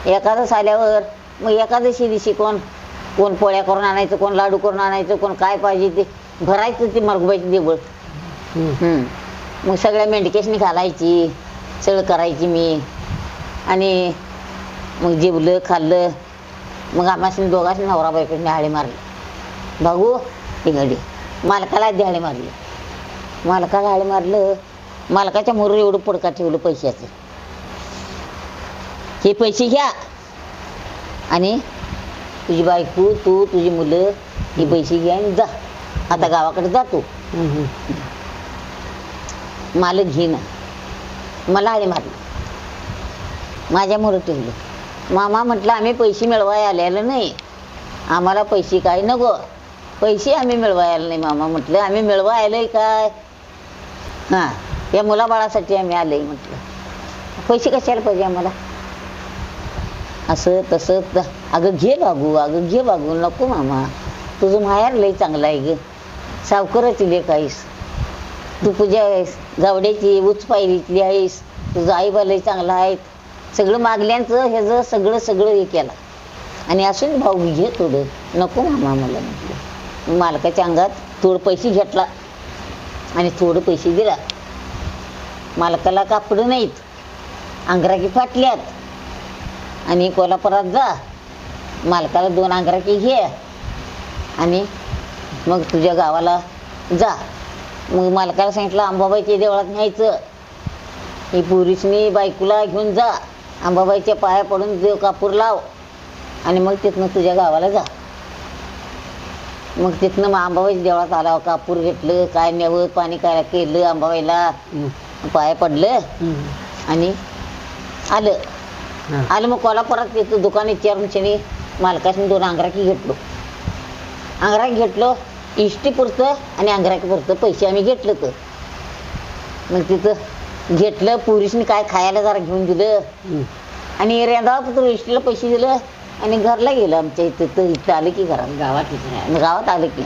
एकादश आल्यावर मग एकादशी दिवशी कोण कोण पोळ्या करून आणायचं, कोण लाडू करून आणायचं, कोण काय पाहिजे ते भरायचं ते मरगुबाईचं देवळ. मग सगळ्या मेंढकेशनी घालायची, सगळं करायची मी. आणि मग जेवलं खाल्लं. मग आम्हाला दोघांनी नवरा बायकोने हाळे मारले. भाऊ ही गाडी मालकाला हाळे मारले. मालकाला हाळे मारलं. मालकाच्या मोर एवढं पडका ठेवलं पैशाचं. हे पैसे घ्या आणि तुझी बायको तू तुझी मुलं ही पैसे घ्या आणि जा, आता गावाकडे जातो. मालक घे ना. मला हाळे मारले, माझ्या मोर ठेवलं. मामा म्हटलं आम्ही पैसे मिळवाय आलेलं नाही, आम्हाला पैसे काय नको, पैसे आम्ही मिळवाय आले नाही. मामा म्हटलं आम्ही मिळवाय आलोय काय, हां या मुलाबाळासाठी आम्ही आलोय. म्हटलं पैसे कशाला पाहिजे आम्हाला. असं तसं अगं घे बागू, अगं घे बागू. नको मामा, तुझं माहेर लई चांगलं आहे ग, सावकाराची लेक आहेस तू, तुझ्या गावड्याची उच पायरीतली आहेस, तुझं आईबा लई चांगला आहे. सगळं मागल्यांचं ह्याचं सगळं सगळं हे केलं. आणि असून भाऊ घे थोडं. नको मामा मला म्हटलं. मालकाच्या अंगात थोडं पैसे घेतला आणि थोडं पैसे दिला. मालकाला कापडं नाहीत, अंगराकी फाटल्यात. आणि कोल्हापुरात जा, मालकाला 2 अंगराकी घे आणि मग तुझ्या गावाला जा. मग मालकाला सांगितलं अंबाबाईच्या देवळात न्यायचं. ही पुरीसनी बायकोला घेऊन जा, अंबाबाईच्या पाया पडून देव कापूर लाव आणि मग तिथनं तुझ्या गावाला जा. मग तिथनं मग अंबाबाईच्या देवळात आला, कापूर घेतलं, काय न्यावं पाणी काय केलं, अंबाबाईला पाया पडलं आणि आलं. मग कोल्हापुरात तिथं दुकान विचारून शनी मालकाशी 2 अंगराकी घेतलो. अंगराकी घेतलो इष्टी पुरतं आणि अंगराकी पुरतं पैसे आम्ही घेतलं. तर मग तिथं घेतलं, पुरीसनी काय खायला जरा घेऊन दिलं आणि रेंदाळा इष्टीला पैसे दिलं आणि घरला गेलं. आमच्या इथं आलं की घरात गावात आलं की